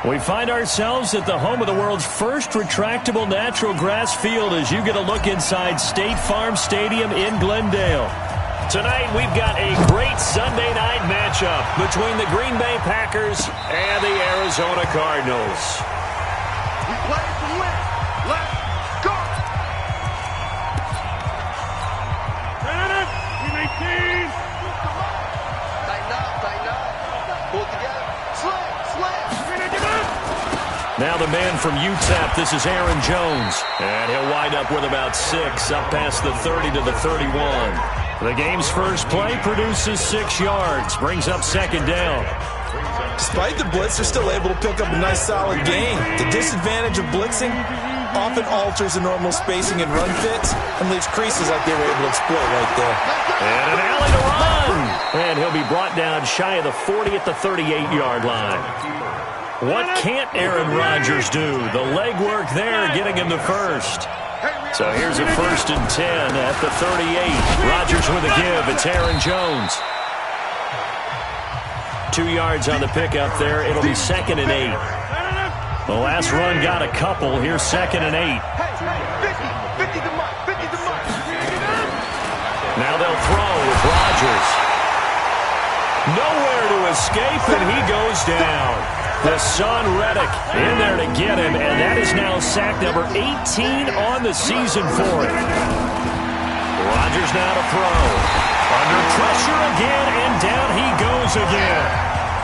We find ourselves at the home of the world's first retractable natural grass field as you get a look inside State Farm Stadium in Glendale. Tonight we've got a great Sunday night matchup between the Green Bay Packers and the Arizona Cardinals. We play to win. Let's go! We make teams. Tighten up. Pull together. Slam. Now the man from UTEP, this is Aaron Jones. And he'll wind up with about 6, up past the 30 to the 31. The game's first play produces 6 yards, brings up second down. Despite the blitz, they're still able to pick up a nice solid gain. The disadvantage of blitzing often alters the normal spacing and run fits and leaves creases like they were able to exploit right there. And an alley to run. And he'll be brought down shy of the 40 at the 38-yard line. What can't Aaron Rodgers do? The legwork there getting him the first. So here's a 1st and 10 at the 38. Rodgers with a give. It's Aaron Jones. 2 yards on the pickup there. It'll be 2nd and 8. The last run got a couple. Here's 2nd and 8. Now they'll throw with Rodgers. Nowhere to escape, and he goes down. The son Reddick in there to get him, and that is now sack number 18 on the season for him. Rodgers now to throw. Under pressure again, and down he goes again.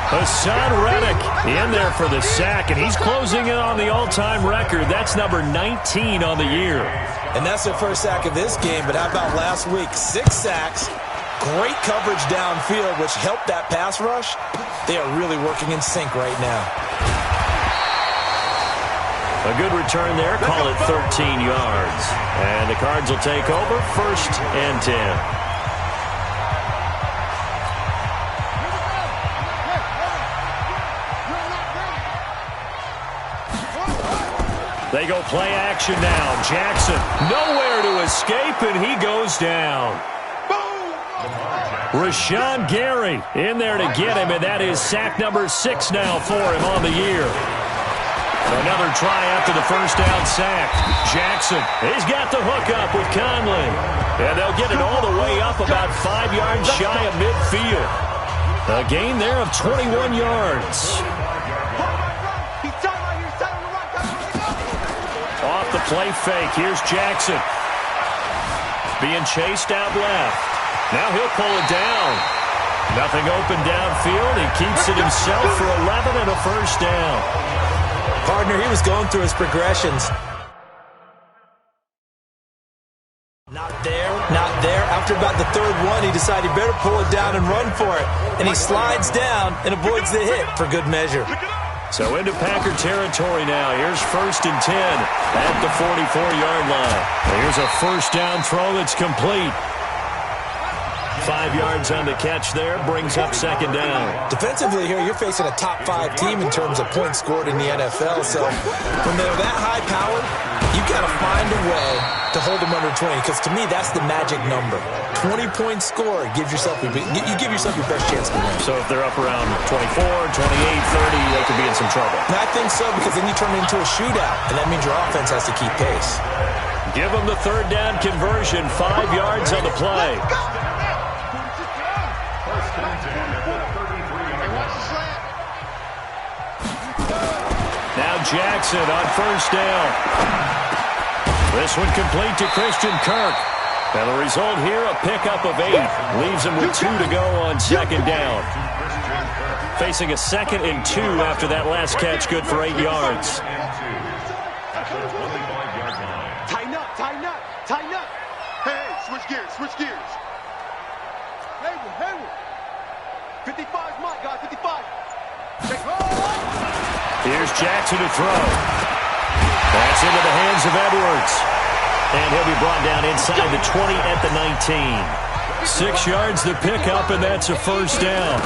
The son Reddick in there for the sack, and he's closing in on the all-time record. That's number 19 on the year. And that's their first sack of this game, but how about last week? 6 sacks. Great coverage downfield, which helped that pass rush. They are really working in sync right now. A good return there. Call it 13 yards. And the Cards will take over 1st and 10. They go play action now. Jackson nowhere to escape, and he goes down. Rashawn Gary in there to get him, and that is sack number 6 now for him on the year. Another try after the first down sack. Jackson, he's got the hookup with Conley. And they'll get it all the way up about 5 yards shy of midfield. A gain there of 21 yards. Off the play fake, here's Jackson. Being chased out left. Now he'll pull it down. Nothing open downfield. He keeps it himself for 11 and a first down. Partner, he was going through his progressions. Not there. After about the 3rd one, he decided he better pull it down and run for it. And he slides down and avoids the hit for good measure. So into Packer territory now. Here's 1st and 10 at the 44-yard line. Here's a first down throw that's complete. 5 yards on the catch there, brings up 2nd down. Defensively here, you're facing a top 5 team in terms of points scored in the NFL. So when they're that high powered, you got to find a way to hold them under 20. Because to me, that's the magic number. 20-point score, you give yourself your best chance to win. So if they're up around 24, 28, 30, they could be in some trouble. And I think so, because then you turn it into a shootout, and that means your offense has to keep pace. Give them the 3rd down conversion, 5 yards on the play. Now Jackson on 1st down. This one complete to Christian Kirk. And the result here, a pickup of 8. Leaves him with 2 to go on 2nd down. Facing a 2nd and 2 after that last catch, good for 8 yards. Tighten up. Hey, switch gears. Hayward. 55's my guy, 55. Here's Jackson to throw. That's into the hands of Edwards. And he'll be brought down inside the 20 at the 19. 6 yards to pick up, and that's a first down.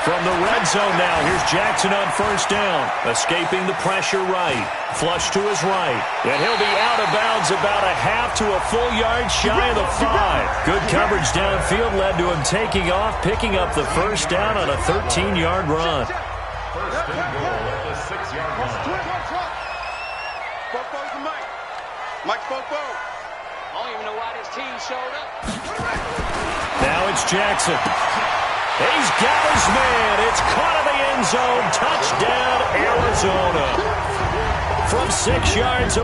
From the red zone now, here's Jackson on 1st down. Escaping the pressure right. Flush to his right. And he'll be out of bounds about a half to a full yard shy of the 5. Good coverage downfield led to him taking off, picking up the first down on a 13-yard run. Now it's Jackson. He's got his man. It's caught in the end zone. Touchdown, Arizona. From 6 yards.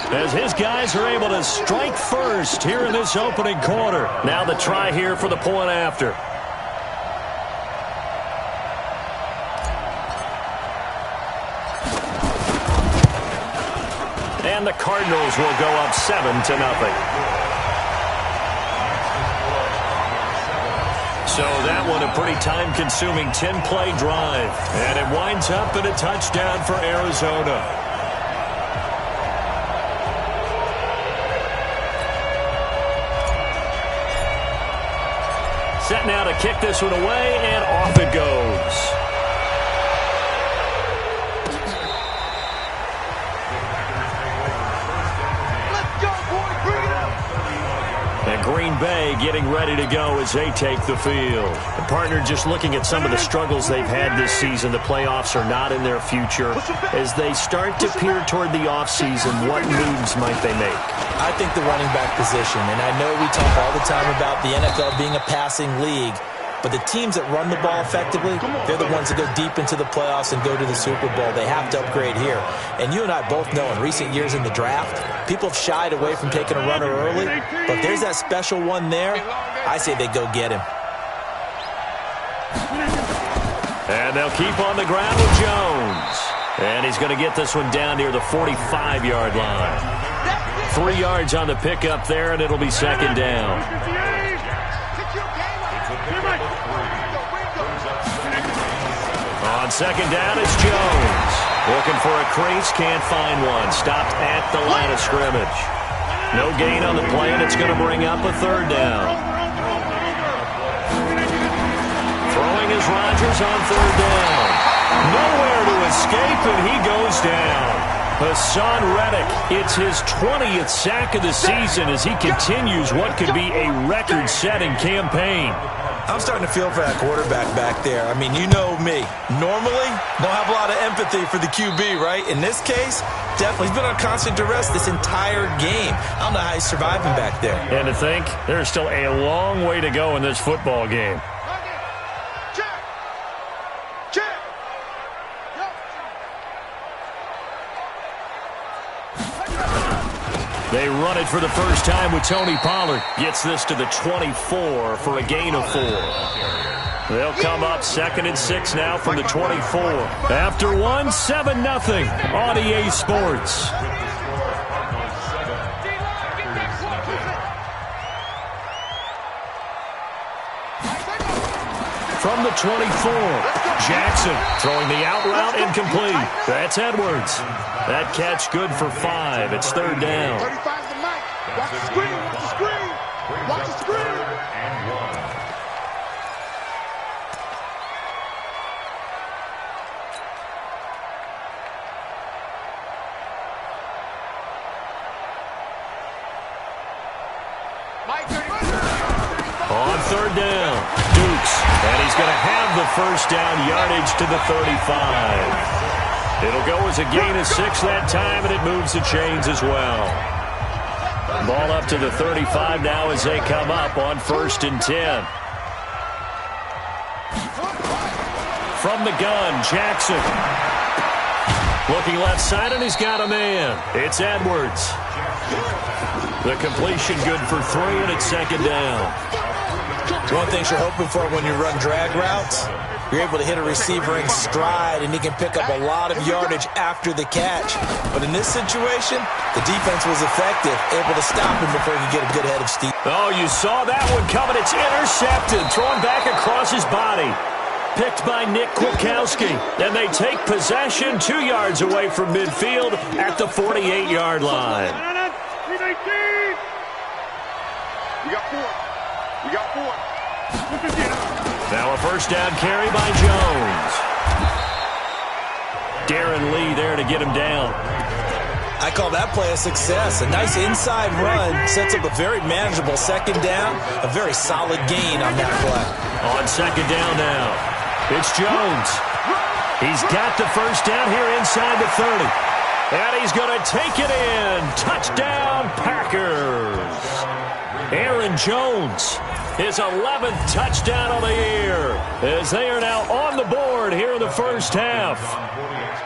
As his guys are able to strike first here in this opening quarter. Now the try here for the point after. And the Cardinals will go up 7-0. So that one a pretty time-consuming 10-play drive. And it winds up in a touchdown for Arizona. Set now to kick this one away, and off it goes. Let's go, boys. Bring it up. And Green Bay getting ready to go as they take the field. The partner just looking at some of the struggles they've had this season. The playoffs are not in their future. As they start to peer toward the offseason, what moves might they make? I think the running back position, and I know we talk all the time about the NFL being a passing league, but the teams that run the ball effectively, they're the ones that go deep into the playoffs and go to the Super Bowl. They have to upgrade here. And you and I both know in recent years in the draft, people have shied away from taking a runner early, but if there's that special one there, I say they go get him. And they'll keep on the ground with Jones. And he's going to get this one down near the 45-yard line. 3 yards on the pickup there, and it'll be second down. On second down, it's Jones. Looking for a crease, can't find one. Stopped at the line of scrimmage. No gain on the play, and it's going to bring up a third down. Throwing is Rodgers on third down. Nowhere to escape, and he goes down. Hassan Reddick, it's his 20th sack of the season as he continues what could be a record-setting campaign. I'm starting to feel for that quarterback back there. I mean, you know me. Normally, don't have a lot of empathy for the QB, right? In this case, definitely. He's been on constant duress this entire game. I don't know how he's surviving back there. And to think, there's still a long way to go in this football game. They run it for the first time with Tony Pollard. Gets this to the 24 for a gain of 4. They'll come up 2nd and 6 now from the 24. After one, 7-0 on EA Sports. From the 24, Jackson throwing the out route incomplete. That's Edwards. That catch good for 5. It's third down. 35's the mic. Watch the screen. Watch the screen. Watch the screen. On third down, Dukes. And he's going to have the first down yardage to the 35. It'll go as a gain of 6 that time, and it moves the chains as well. Ball up to the 35 now as they come up on 1st and 10. From the gun, Jackson. Looking left side, and he's got a man. It's Edwards. The completion good for 3, and it's 2nd down. One thing you're hoping for when you run drag routes, you're able to hit a receiver in stride, and he can pick up a lot of yardage after the catch. But in this situation, the defense was effective, able to stop him before he could get a good head of steam. Oh, you saw that one coming. It's intercepted, thrown back across his body. Picked by Nick Kwiatkowski. And they take possession 2 yards away from midfield at the 48-yard line. We got 4. We got 4. Now a 1st down carry by Jones. Darren Lee there to get him down. I call that play a success. A nice inside run sets up a very manageable 2nd down. A very solid gain on that play. On 2nd down now, it's Jones. He's got the 1st down here inside the 30. And he's going to take it in. Touchdown, Packers. Aaron Jones, his 11th touchdown of the year, as they are now on the board here in the 1st half.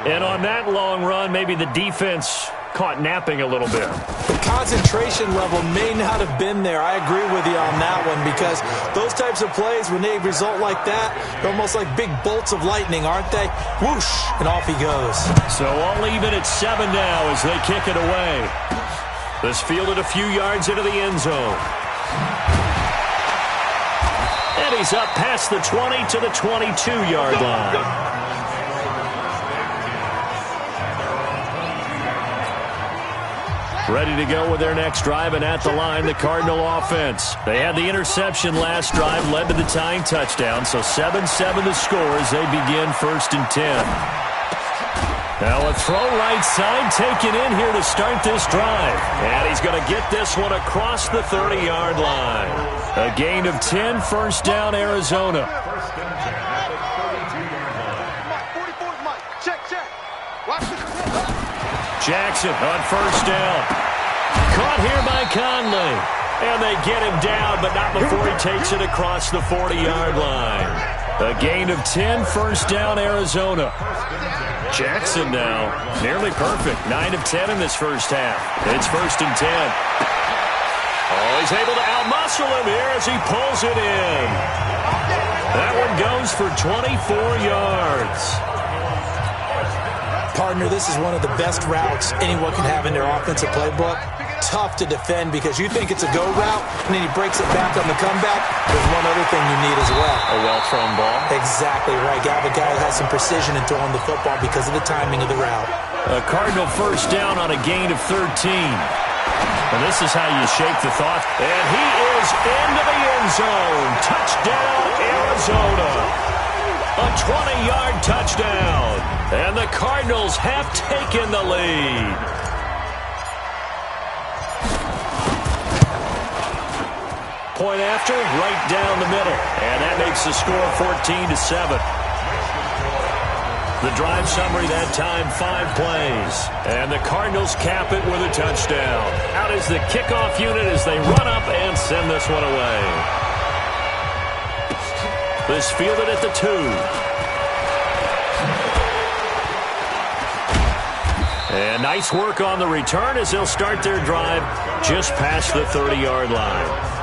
And on that long run, maybe the defense caught napping a little bit. The concentration level may not have been there. I agree with you on that one, because those types of plays, when they result like that, they're almost like big bolts of lightning, aren't they? Whoosh, and off he goes. So all even at 7 now as they kick it away. This fielded a few yards into the end zone. And he's up past the 20 to the 22-yard line. Ready to go with their next drive, and at the line, the Cardinal offense. They had the interception last drive, led to the tying touchdown, so 7-7 the score as they begin 1st and 10. Now a throw right side taken in here to start this drive. And he's going to get this one across the 30-yard line. A gain of 10, 1st down, Arizona. Jackson on 1st down. Caught here by Conley. And they get him down, but not before he takes it across the 40-yard line. A gain of 10, 1st down, Arizona. Jackson now, nearly perfect. 9 of 10 in this 1st half. It's 1st and 10. Oh, he's able to outmuscle him here as he pulls it in. That one goes for 24 yards. Partner, this is one of the best routes anyone can have in their offensive playbook. Tough to defend because you think it's a go route, and then he breaks it back on the comeback. There's one other thing you need as well. A well-thrown ball. Exactly right. Got a guy who has some precision in throwing the football because of the timing of the route. A Cardinal 1st down on a gain of 13. And this is how you shape the thought. And he is into the end zone. Touchdown, Arizona. A 20-yard touchdown. And the Cardinals have taken the lead. Point after, right down the middle. And that makes the score 14-7. The drive summary that time, 5 plays. And the Cardinals cap it with a touchdown. Out is the kickoff unit as they run up and send this one away. This fielded at the 2. And nice work on the return as they'll start their drive just past the 30-yard line.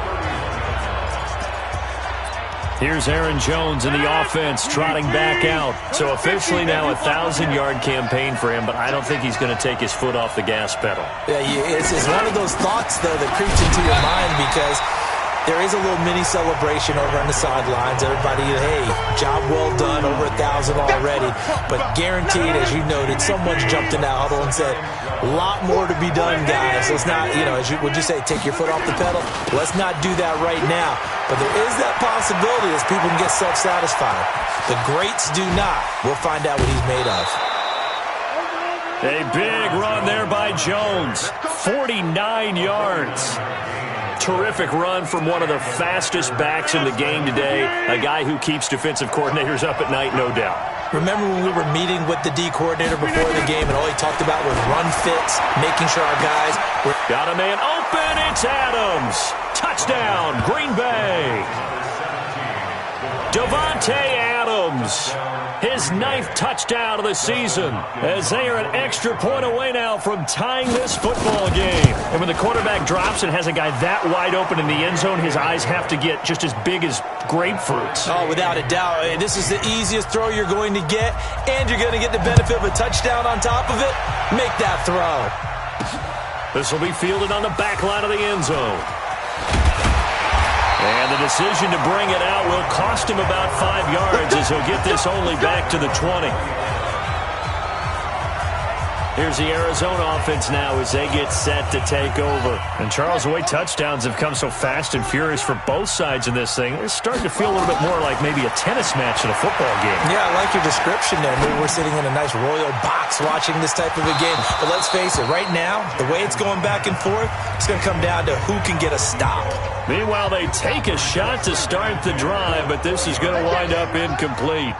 Here's Aaron Jones in the offense trotting back out. So officially now a 1,000-yard campaign for him, but I don't think he's going to take his foot off the gas pedal. Yeah, it's one of those thoughts, though, that creeps into your mind because there is a little mini celebration over on the sidelines. Everybody, hey, job well done, over 1,000 already. But guaranteed, as you noted, someone's jumped in that huddle and said, a lot more to be done, guys. Let's not, would you say, take your foot off the pedal? Let's not do that right now. But there is that possibility as people can get self-satisfied. The greats do not. We'll find out what he's made of. A big run there by Jones. 49 yards. Terrific run from one of the fastest backs in the game today. A guy who keeps defensive coordinators up at night, no doubt. Remember when we were meeting with the D coordinator before the game and all he talked about was run fits, making sure our guys were... Got a man open. It's Adams. Touchdown, Green Bay. Davante Adams. His 9th touchdown of the season as they are an extra point away now from tying this football game. And when the quarterback drops and has a guy that wide open in the end zone, his eyes have to get just as big as grapefruits. Oh, without a doubt. This is the easiest throw you're going to get, and you're going to get the benefit of a touchdown on top of it. Make that throw. This will be fielded on the back line of the end zone. And the decision to bring it out will cost him about 5 yards as he'll get this only back to the 20. Here's the Arizona offense now as they get set to take over. And Charles, the way touchdowns have come so fast and furious for both sides in this thing, it's starting to feel a little bit more like maybe a tennis match in a football game. Yeah, I like your description there. Maybe we're sitting in a nice royal box watching this type of a game. But let's face it, right now, the way it's going back and forth, it's going to come down to who can get a stop. Meanwhile, they take a shot to start the drive, but this is going to wind up incomplete.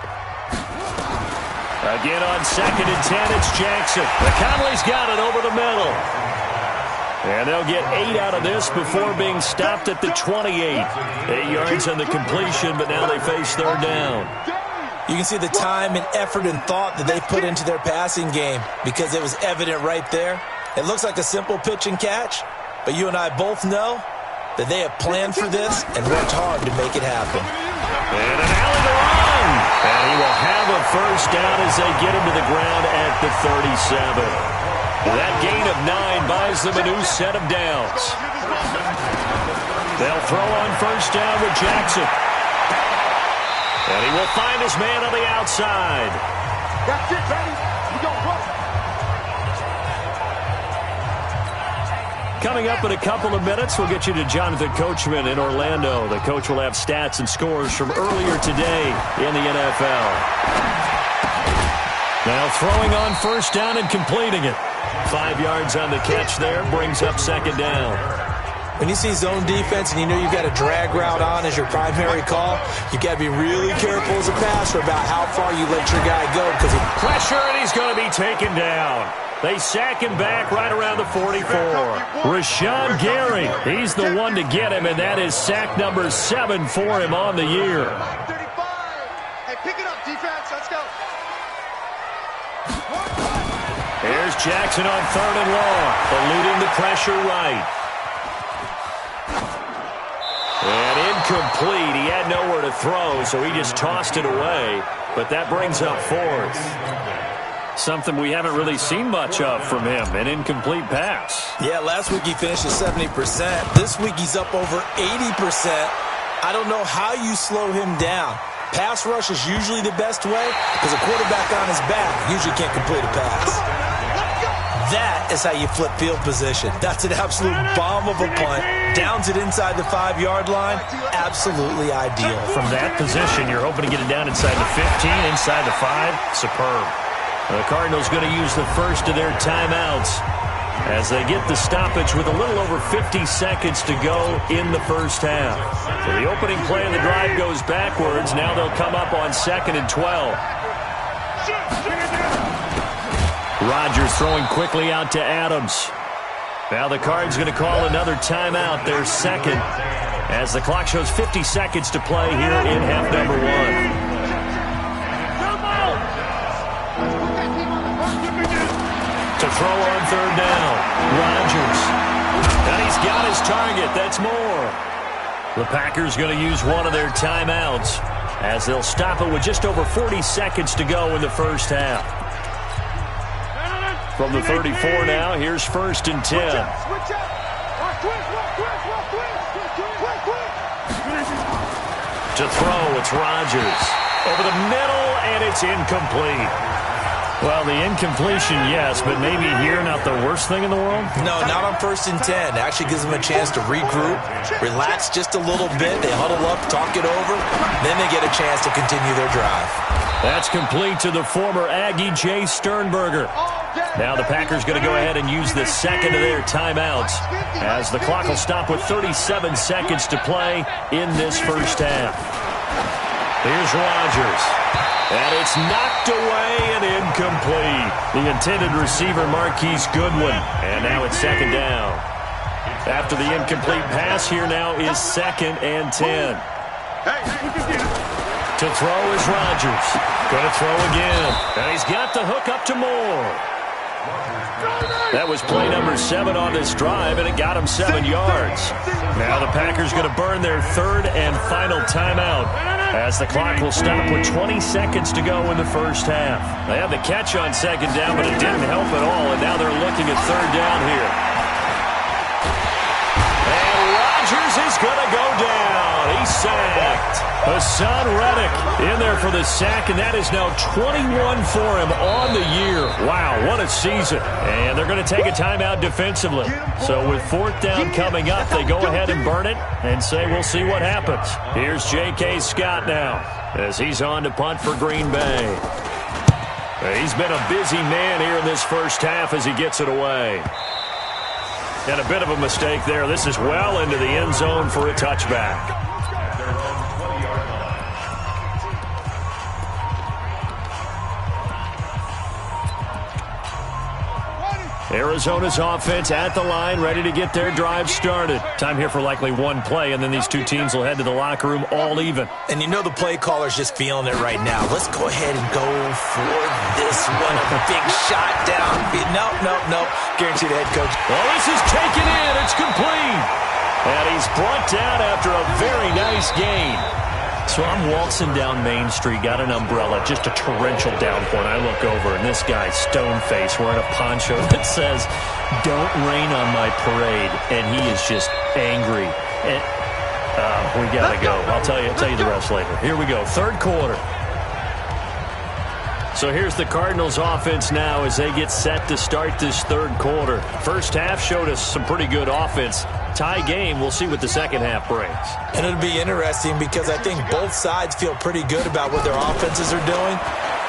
Again on 2nd and 10, it's Jackson. McConley's got it over the middle. And they'll get 8 out of this before being stopped at the 28. 8 yards on the completion, but now they face 3rd down. You can see the time and effort and thought that they put into their passing game because it was evident right there. It looks like a simple pitch and catch, but you and I both know that they have planned for this and worked hard to make it happen. And an alley to run. And he will have a 1st down as they get him to the ground at the 37. That gain of 9 buys them a new set of downs. They'll throw on 1st down with Jackson. And he will find his man on the outside. That's it, baby. We gonna run. Coming up in a couple of minutes, we'll get you to Jonathan Coachman in Orlando. The coach will have stats and scores from earlier today in the NFL. Now throwing on 1st down and completing it. 5 yards on the catch there, brings up 2nd down. When you see zone defense and you know you've got a drag route on as your primary call, you've got to be really careful as a passer about how far you let your guy go. Because pressure, and he's going to be taken down. They sack him back right around the 44. Rashawn Gary, he's the one to get him, and that is sack number 7 for him on the year. 35. Hey, pick it up, defense. Let's go. Here's Jackson on 3rd and long, eluding the pressure right. And incomplete. He had nowhere to throw, so he just tossed it away. But that brings up 4th. Something we haven't really seen much of from him, an incomplete pass. Yeah, last week he finished at 70%. This week he's up over 80%. I don't know how you slow him down. Pass rush is usually the best way because a quarterback on his back usually can't complete a pass. That is how you flip field position. That's an absolute bomb of a punt. Downs it inside the 5-yard line. Absolutely ideal. From that position, you're hoping to get it down inside the 15, inside the 5. Superb. The Cardinals going to use the first of their timeouts as they get the stoppage with a little over 50 seconds to go in the first half. So the opening play of the drive goes backwards. Now they'll come up on 2nd and 12. Rodgers throwing quickly out to Adams. Now the Cards going to call another timeout, their 2nd, as the clock shows 50 seconds to play here in half number 1. To throw on 3rd down, Rodgers. And he's got his target. That's more. The Packers going to use one of their timeouts as they'll stop it with just over 40 seconds to go in the first half. From the 34 now, here's 1st and 10. To throw, it's Rodgers. Over the middle, and it's incomplete. Well, the incompletion, yes, but maybe here not the worst thing in the world? No, not on 1st and 10. It actually gives them a chance to regroup, relax just a little bit. They huddle up, talk it over, then they get a chance to continue their drive. That's complete to the former Aggie, Jay Sternberger. Now the Packers going to go ahead and use the 2nd of their timeouts as the clock will stop with 37 seconds to play in this first half. Here's Rodgers. And it's knocked away and incomplete. The intended receiver, Marquise Goodwin. And now it's second down. After the incomplete pass, here now is 2nd and 10. To throw is Rodgers. Going to throw again. And he's got the hook up to Moore. That was play number 7 on this drive, and it got him 7 yards. Now the Packers going to burn their 3rd and final timeout as the clock will stop with 20 seconds to go in the first half. They had the catch on 2nd down, but it didn't help at all, and now they're looking at 3rd down here. And Rodgers is going to go down. He's sacked. Hassan Reddick in there for the sack, and that is now 21 for him on the year. Wow, what a season. And they're going to take a timeout defensively. So with 4th down coming up, they go ahead and burn it and say we'll see what happens. Here's J.K. Scott now as he's on to punt for Green Bay. He's been a busy man here in this first half as he gets it away. And a bit of a mistake there. This is well into the end zone for a touchback. Arizona's offense at the line, ready to get their drive started. Time here for likely one play, and then these two teams will head to the locker room all even. And you know the play caller's just feeling it right now. Let's go ahead and go for this one. A big shot down. Nope. Guarantee the head coach. Oh, this is taken in. It's complete. And he's brought down after a very nice gain. So I'm waltzing down Main Street, got an umbrella, just a torrential downpour, and I look over, and this guy's stone-faced wearing a poncho that says, "Don't rain on my parade," and he is just angry. And, we got to go. I'll tell you the rest later. Here we go, 3rd quarter. So here's the Cardinals offense now as they get set to start this 3rd quarter. First half showed us some pretty good offense. Tie game, we'll see what the second half brings. And it'll be interesting because I think both sides feel pretty good about what their offenses are doing.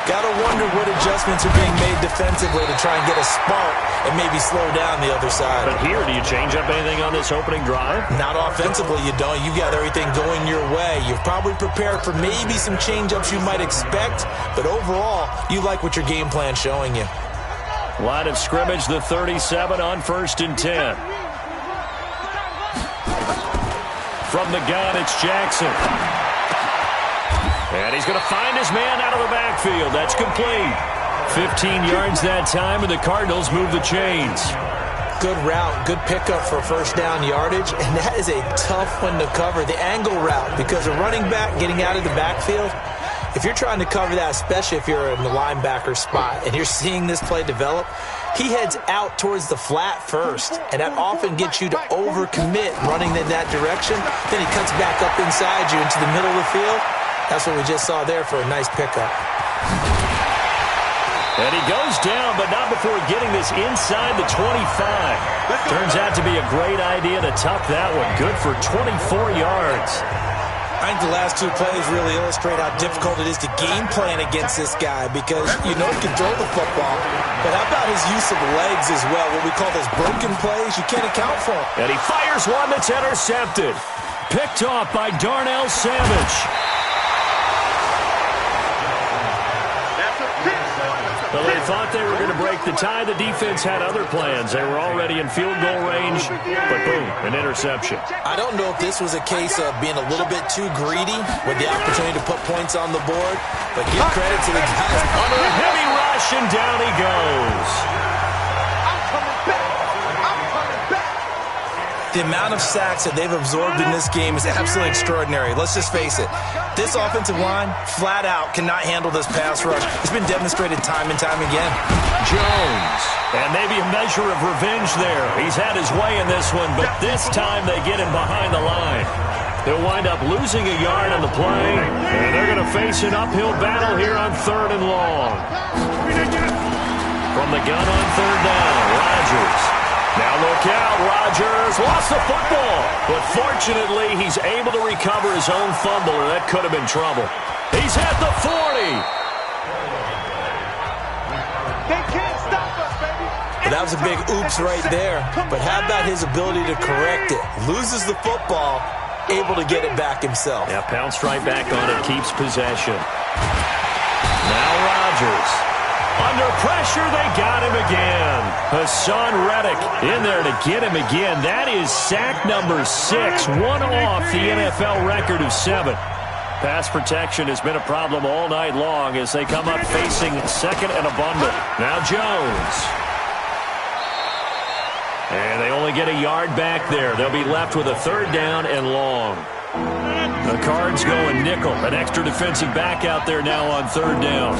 Got to wonder what adjustments are being made defensively to try and get a spark and maybe slow down the other side. But here, do you change up anything on this opening drive? Not offensively, you don't. You got everything going your way. You've probably prepared for maybe some change-ups you might expect, but overall, you like what your game plan's showing you. Line of scrimmage, the 37 on 1st and 10. From the gun, it's Jackson. And he's going to find his man out of the backfield. That's complete. 15 yards that time, and the Cardinals move the chains. Good route, good pickup for 1st down yardage, and that is a tough one to cover, the angle route, because a running back getting out of the backfield, if you're trying to cover that, especially if you're in the linebacker spot and you're seeing this play develop, he heads out towards the flat first, and that often gets you to overcommit running in that direction. Then he cuts back up inside you into the middle of the field. That's what we just saw there for a nice pickup. And he goes down, but not before getting this inside the 25. Turns out to be a great idea to tuck that one. Good for 24 yards. I think the last 2 plays really illustrate how difficult it is to game plan against this guy because you know he can throw the football. But how about his use of legs as well? What we call those broken plays, you can't account for. And he fires one that's intercepted. Picked off by Darnell Savage. Well, they thought they were going to break the tie. The defense had other plans. They were already in field goal range, but boom, an interception. I don't know if this was a case of being a little bit too greedy with the opportunity to put points on the board, but give credit to the guys. Under a heavy rush, and down he goes. The amount of sacks that they've absorbed in this game is absolutely extraordinary. Let's just face it. This offensive line, flat out, cannot handle this pass rush. It's been demonstrated time and time again. Jones. And maybe a measure of revenge there. He's had his way in this one, but this time they get him behind the line. They'll wind up losing a yard on the play, and they're going to face an uphill battle here on 3rd and long. From the gun on 3rd down, Rodgers. Now look out, Rodgers lost the football, but fortunately he's able to recover his own fumble, or that could have been trouble. He's at the 40. They can't stop us, baby. That was a big oops right there, but how about his ability to correct it? Loses the football, able to get it back himself. Yeah, pounced right back on it, keeps possession. Now Rodgers. Under pressure, they got him again. Hassan Reddick in there to get him again. That is sack number 6, one off the NFL record of 7. Pass protection has been a problem all night long as they come up facing second and a bundle. Now Jones. And they only get a yard back there. They'll be left with a 3rd down and long. The Cards going nickel. An extra defensive back out there now on 3rd down.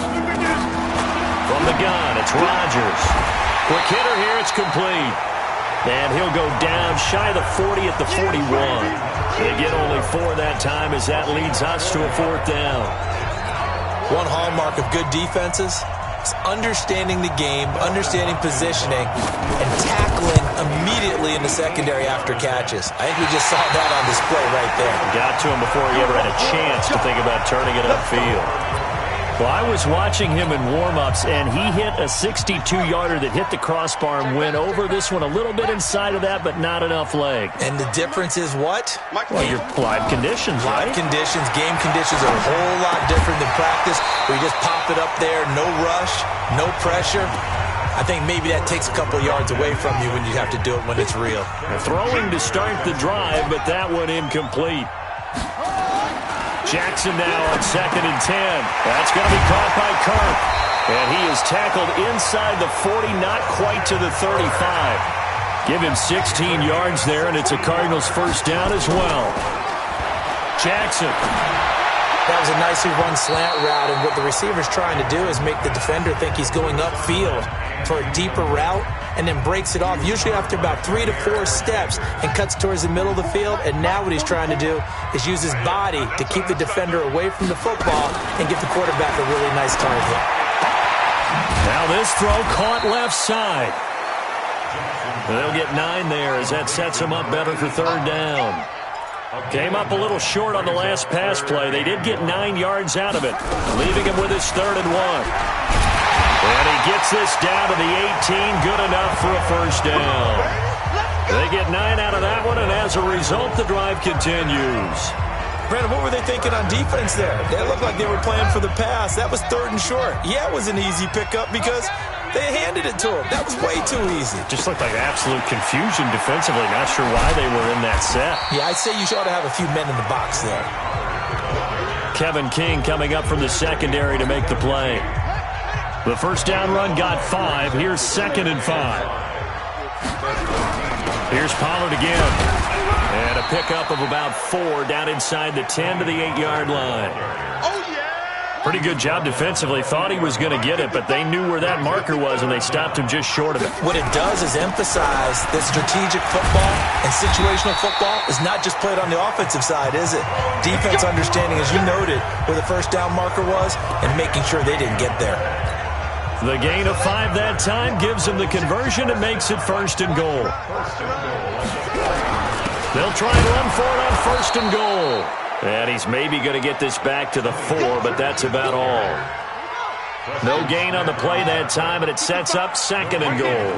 From the gun, it's Rodgers. Quick hitter here, it's complete. And he'll go down shy of the 40 at the 41. They get only 4 that time as that leads us to a 4th down. One hallmark of good defenses is understanding the game, understanding positioning, and tackling immediately in the secondary after catches. I think we just saw that on display right there. Got to him before he ever had a chance to think about turning it upfield. Well, I was watching him in warm-ups, and he hit a 62-yarder that hit the crossbar and went over. This one a little bit inside of that, but not enough leg. And the difference is what? Well, your live conditions, right? Live conditions, game conditions are a whole lot different than practice, where you just pop it up there, no rush, no pressure. I think maybe that takes a couple yards away from you when you have to do it when it's real. Throwing to start the drive, but that one incomplete. Jackson now on 2nd and 10. That's going to be caught by Kirk. And he is tackled inside the 40, not quite to the 35. Give him 16 yards there, and it's a Cardinals 1st down as well. Jackson. That was a nicely run slant route, and what the receiver's trying to do is make the defender think he's going upfield for a deeper route, and then breaks it off, usually after about 3 to 4 steps, and cuts towards the middle of the field. And now what he's trying to do is use his body to keep the defender away from the football and give the quarterback a really nice target. Now this throw caught left side. They'll get 9 there as that sets him up better for 3rd down. Came up a little short on the last pass play. They did get 9 yards out of it, leaving him with his 3rd and 1. And he gets this down to the 18, good enough for a 1st down. They get 9 out of that one, and as a result, the drive continues. Brandon, what were they thinking on defense there? They looked like they were playing for the pass. That was 3rd and short. Yeah, it was an easy pickup because they handed it to him. That was way too easy. Just looked like absolute confusion defensively. Not sure why they were in that set. Yeah, I'd say you ought to have a few men in the box there. Kevin King coming up from the secondary to make the play. The 1st down run got 5. Here's 2nd and 5. Here's Pollard again. And a pickup of about 4 down inside the 10 to the 8-yard line. Pretty good job defensively. Thought he was going to get it, but they knew where that marker was, and they stopped him just short of it. What it does is emphasize that strategic football and situational football is not just played on the offensive side, is it? Defense understanding, as you noted, where the 1st down marker was and making sure they didn't get there. The gain of 5 that time gives them the conversion and makes it 1st and goal. They'll try and run for it on 1st and goal. And he's maybe going to get this back to the 4, but that's about all. No gain on the play that time, and it sets up 2nd and goal.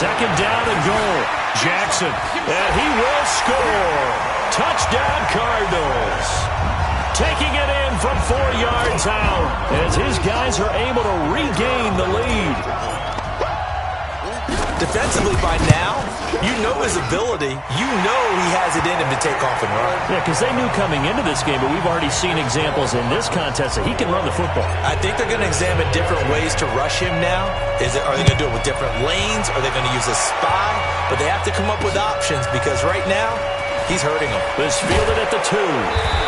2nd down and goal. Jackson, and he will score. Touchdown, Cardinals. Taking it in from 4 yards out as his guys are able to regain the lead. Defensively by now, you know his ability. You know he has it in him to take off and run. Yeah, because they knew coming into this game, but we've already seen examples in this contest that he can run the football. I think they're going to examine different ways to rush him now. Are they going to do it with different lanes? Are they going to use a spy? But they have to come up with options because right now, he's hurting them. This fielded at the 2.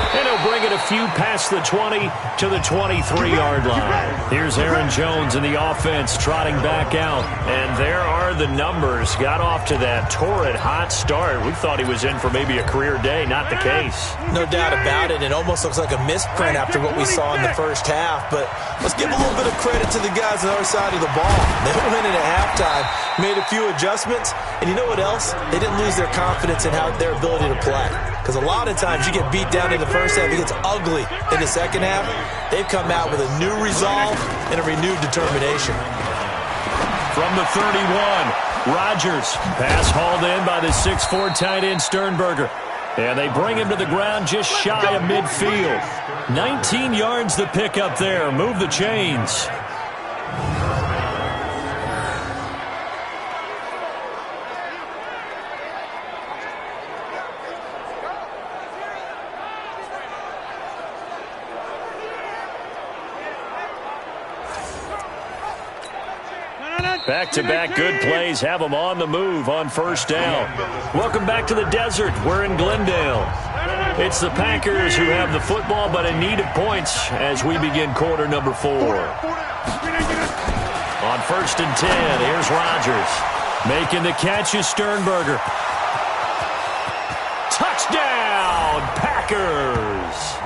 And he'll bring it a few past the 20 to the 23-yard line. Here's Aaron Jones in the offense trotting back out. And there are the numbers. Got off to that torrid hot start. We thought he was in for maybe a career day. Not the case. No doubt about it. It almost looks like a misprint after what we saw in the 1st half. But let's give a little bit of credit to the guys on the other side of the ball. They went in at halftime, made a few adjustments. And you know what else? They didn't lose their confidence in their ability to play. Because a lot of times you get beat down in the 1st half, it gets ugly in the 2nd half. They've come out with a new resolve and a renewed determination. From the 31, Rodgers. Pass hauled in by the 6'4" tight end Sternberger. And they bring him to the ground just shy of midfield. 19 yards the pick up there. Move the chains. Back-to-back good plays have them on the move on first down. Welcome back to the desert. We're in Glendale. It's the Packers who have the football but in need of points as we begin quarter number 4. On first and 10, here's Rodgers. Making the catch is Sternberger. Touchdown, Packers!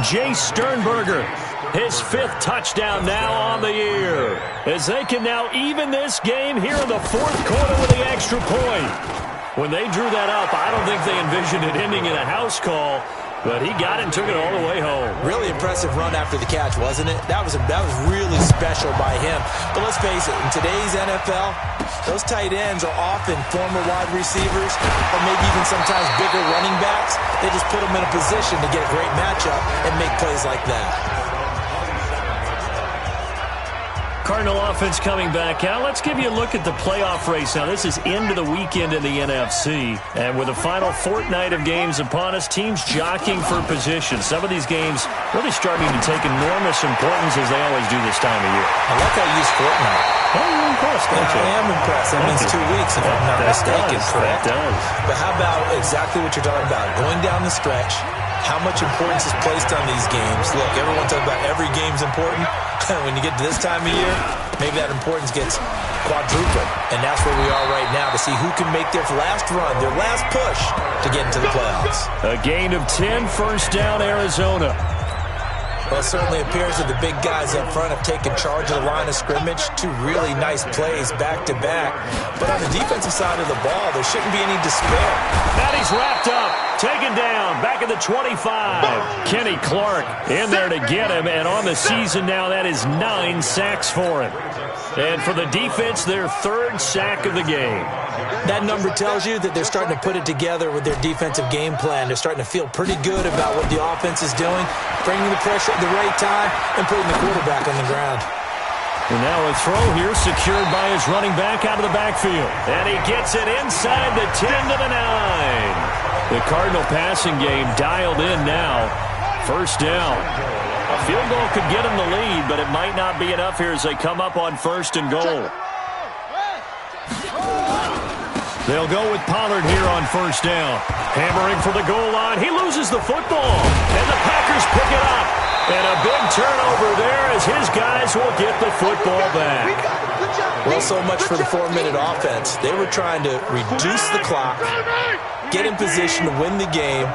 Jace Sternberger. His 5th touchdown now on the year, as they can now even this game here in the 4th quarter with the extra point. When they drew that up, I don't think they envisioned it ending in a house call, but he got it and took it all the way home. Really impressive run after the catch, wasn't it? That was really special by him. But let's face it, in today's NFL, those tight ends are often former wide receivers or maybe even sometimes bigger running backs. They just put them in a position to get a great matchup and make plays like that. Cardinal offense coming back out. Let's give you a look at the playoff race. Now, this is into the weekend in the NFC. And with the final fortnight of games upon us, teams jockeying for position. Some of these games really starting to take enormous importance as they always do this time of year. I like how you use fortnight. Oh, you're impressed, don't you? I am impressed. That means 2 weeks, if I'm not mistaken, correct? That does. But how about exactly what you're talking about? Going down the stretch, how much importance is placed on these games. Look, everyone talks about every game's important. When you get to this time of year, maybe that importance gets quadrupled. And that's where we are right now to see who can make their last run, their last push to get into the playoffs. A gain of 10, first down, Arizona. Well, it certainly appears that the big guys up front have taken charge of the line of scrimmage. 2 really nice plays back-to-back. But on the defensive side of the ball, there shouldn't be any despair. That he's wrapped up, taken down, back at the 25. Kenny Clark in there to get him, and on the season now, that is 9 sacks for him. And for the defense, their 3rd sack of the game. That number tells you that they're starting to put it together with their defensive game plan. They're starting to feel pretty good about what the offense is doing, bringing the pressure at the right time, and putting the quarterback on the ground. And now a throw here secured by his running back out of the backfield. And he gets it inside the 10 to the 9. The Cardinal passing game dialed in now. First down. A field goal could get him the lead, but it might not be enough here as they come up on first and goal. They'll go with Pollard here on first down. Hammering for the goal line. He loses the football. And the Packers pick it up. And a big turnover there as his guys will get the football back. Well, so much for the 4-minute offense. They were trying to reduce the clock, get in position to win the game,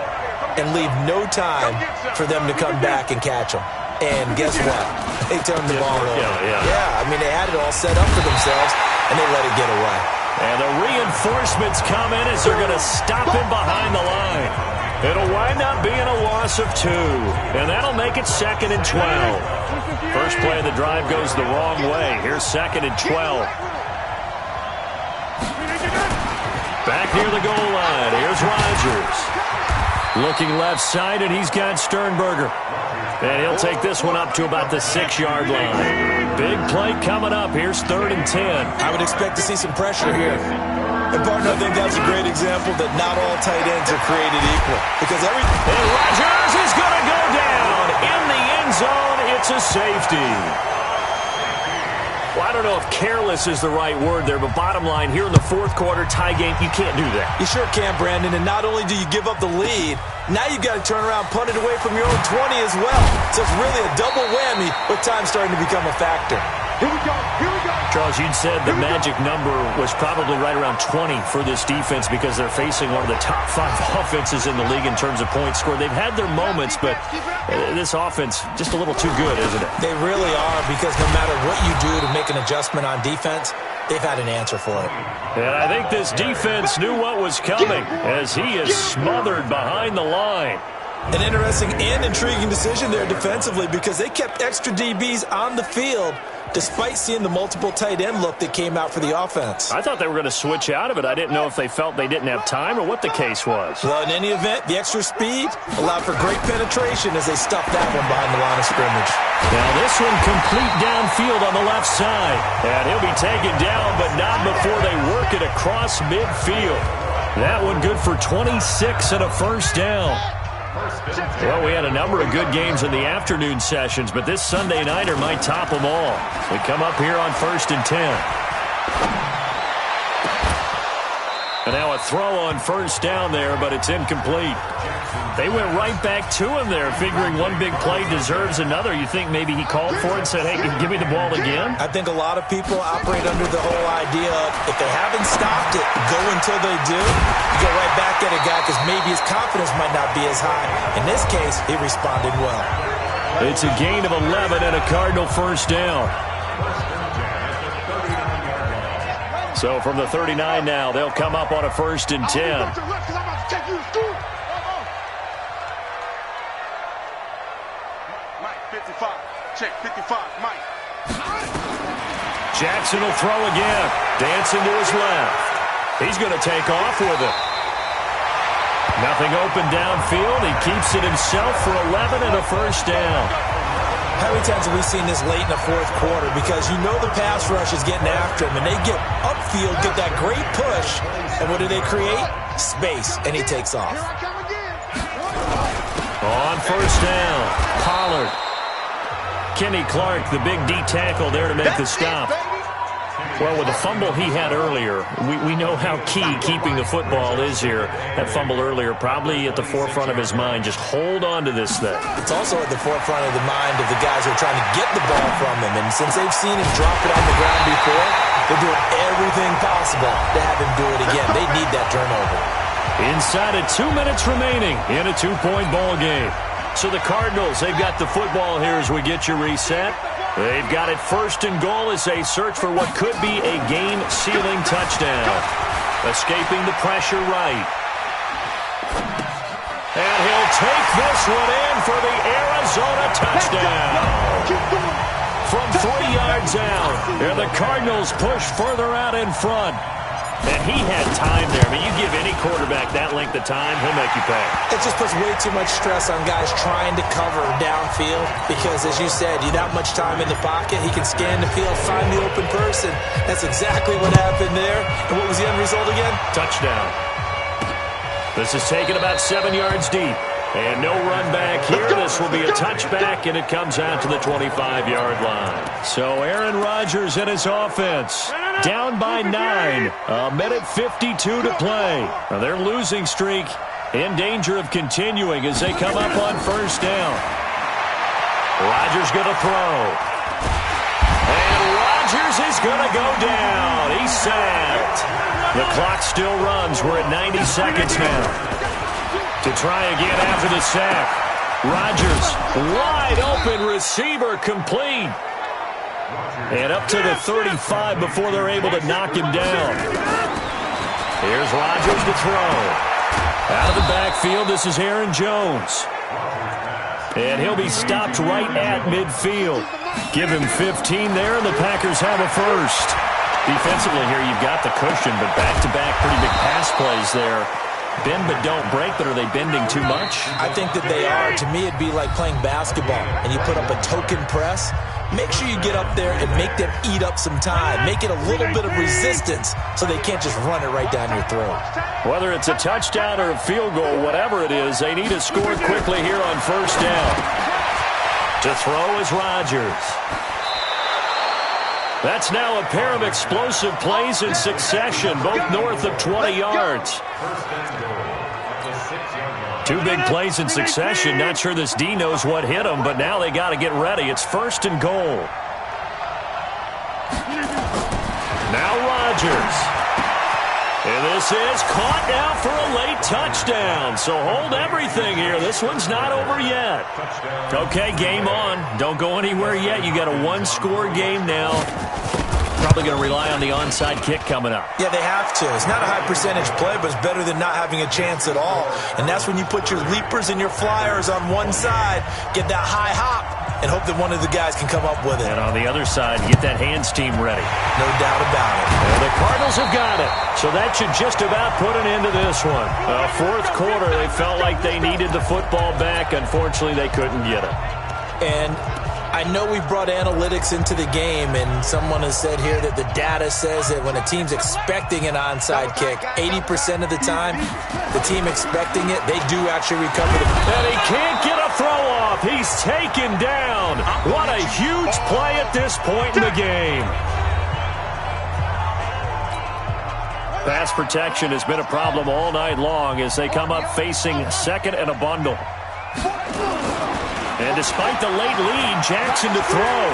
and leave no time for them to come back and catch them. And guess what? They turned the ball over. Yeah, I mean, they had it all set up for themselves, and they let it get away. And the reinforcements come in as they're going to stop him behind the line. It'll wind up being a loss of 2, and that'll make it 2nd and 12. First play of the drive goes the wrong way. Here's 2nd and 12. Back near the goal line. Here's Rodgers. Looking left side, and he's got Sternberger. And he'll take this one up to about the 6-yard line. Big play coming up. Here's 3rd and 10. I would expect to see some pressure here. And, partner, I think that's a great example that not all tight ends are created equal. Because And Rodgers is going to go down. In the end zone, it's a safety. Well, I don't know if careless is the right word there, but bottom line, here in the 4th quarter, tie game, you can't do that. You sure can, Brandon. And not only do you give up the lead, now you've got to turn around, punt it away from your own 20 as well. So it's really a double whammy with time starting to become a factor. Here we go. Here we go. Charles, you'd said the magic number was probably right around 20 for this defense because they're facing one of the top 5 offenses in the league in terms of points scored. They've had their moments, but this offense just a little too good, isn't it? They really are, because no matter what you do to make an adjustment on defense, they've had an answer for it. And I think this defense knew what was coming as he is smothered behind the line. An interesting and intriguing decision there defensively because they kept extra DBs on the field despite seeing the multiple tight end look that came out for the offense. I thought they were going to switch out of it. I didn't know if they felt they didn't have time or what the case was. Well, in any event, the extra speed allowed for great penetration as they stuffed that one behind the line of scrimmage. Now this one complete downfield on the left side. And he'll be taken down, but not before they work it across midfield. That one good for 26 and a first down. Well, we had a number of good games in the afternoon sessions, but this Sunday nighter might top them all. We come up here on 1st and 10. And now a throw on first down there, but it's incomplete. They went right back to him there, figuring one big play deserves another. You think maybe he called for it and said, hey, give me the ball again? I think a lot of people operate under the whole idea of if they haven't stopped it, go until they do. You go right back at a guy because maybe his confidence might not be as high. In this case, he responded well. It's a gain of 11 and a Cardinal first down. So from the 39 now, they'll come up on a 1st and 10. Check 55, Mike. Jackson will throw again. Dancing to his left. He's going to take off with it. Nothing open downfield. He keeps it himself for 11 and a first down. How many times have we seen this late in the fourth quarter? Because you know the pass rush is getting after him, and they get upfield, get that great push, and what do they create? Space, and he takes off. On first down, Pollard. Kenny Clark, the big D tackle there to make the stop. Well, with the fumble he had earlier, we know how key keeping the football is here. That fumble earlier probably at the forefront of his mind. Just hold on to this thing. It's also at the forefront of the mind of the guys who are trying to get the ball from him. And since they've seen him drop it on the ground before, they're doing everything possible to have him do it again. They need that turnover. Inside of 2 minutes remaining in a 2-point ball game. So the Cardinals, they've got the football here as we get your reset. They've got it 1st and goal as they search for what could be a game-sealing touchdown. Escaping the pressure right. And he'll take this one in for the Arizona touchdown. From 3 yards out, and the Cardinals push further out in front. And he had time there. I mean, you give any quarterback that length of time, he'll make you pay. It just puts way too much stress on guys trying to cover downfield because, as you said, you that much time in the pocket, he can scan the field, find the open person. That's exactly what happened there. And what was the end result again? Touchdown. This is taken about 7 yards deep. And no run back here. This will be a touchback, and it comes out to the 25-yard line. So Aaron Rodgers and his offense down by 9. A minute 52 to play. Now their losing streak in danger of continuing as they come up on first down. Rodgers going to throw. And Rodgers is going to go down. He's sacked. The clock still runs. We're at 90 seconds now. To try again after the sack. Rodgers, wide open receiver, complete. And up to the 35 before they're able to knock him down. Here's Rodgers to throw. Out of the backfield, this is Aaron Jones. And he'll be stopped right at midfield. Give him 15 there, and the Packers have a first. Defensively here, you've got the cushion, but back-to-back pretty big pass plays there. Bend but don't break, but are they bending too much? I think that they are. To me, it'd be like playing basketball, and you put up a token press. Make sure you get up there and make them eat up some time. Make it a little bit of resistance so they can't just run it right down your throat. Whether it's a touchdown or a field goal, whatever it is, they need to score quickly here on first down. To throw is Rodgers. That's now a pair of explosive plays in succession, both north of 20 yards. 2 big plays in succession. Not sure this D knows what hit them, but now they got to get ready. It's 1st and goal. Now Rodgers. And this is caught now for a late touchdown. So hold everything here. This one's not over yet. Okay, game on. Don't go anywhere yet. You got a 1-score game now. probably going to rely on the onside kick coming up. Yeah, they have to. It's not a high percentage play, but it's better than not having a chance at all. And that's when you put your leapers and your flyers on one side, get that high hop, and hope that one of the guys can come up with it. And on the other side, get that hands team ready. No doubt about it. And the Cardinals have got it. So that should just about put an end to this one. Fourth quarter, they felt like they needed the football back. Unfortunately, they couldn't get it. And I know we've brought analytics into the game, and someone has said here that the data says that when a team's expecting an onside kick, 80% of the time, the team expecting it, they do actually recover the ball. And he can't get a throw off. He's taken down. What a huge play at this point in the game. Pass protection has been a problem all night long as they come up facing second and a bundle. And despite the late lead, Jackson to throw.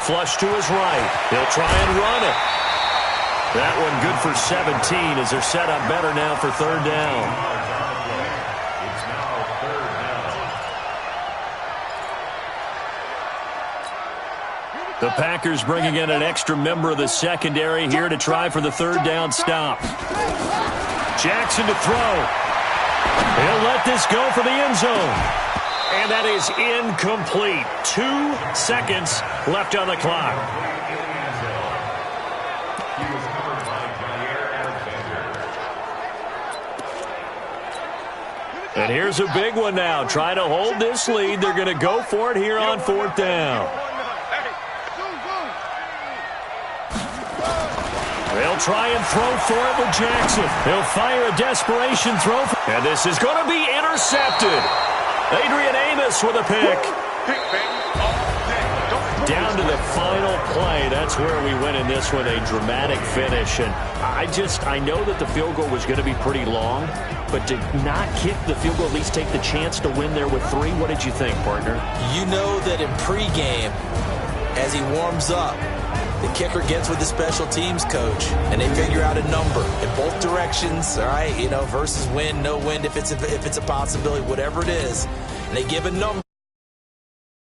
Flush to his right. He'll try and run it. That one good for 17 as they're set up better now for third down. The Packers bringing in an extra member of the secondary here to try for the third down stop. Jackson to throw. He'll let this go for the end zone. And that is incomplete. 2 seconds left on the clock. And here's a big one now. Trying to hold this lead. They're going to go for it here on fourth down. They'll try and throw for it with Jackson. He'll fire a desperation throw. And this is going to be intercepted. Adrian Amos with a pick. Down to the final play. That's where we win in this one. A dramatic finish. And I know that the field goal was going to be pretty long. But to not kick the field goal, at least take the chance to win there with 3. What did you think, partner? You know that in pregame, as he warms up, the kicker gets with the special teams coach, and they figure out a number in both directions, all right, versus win, no win, if it's a possibility, whatever it is, and they give a number.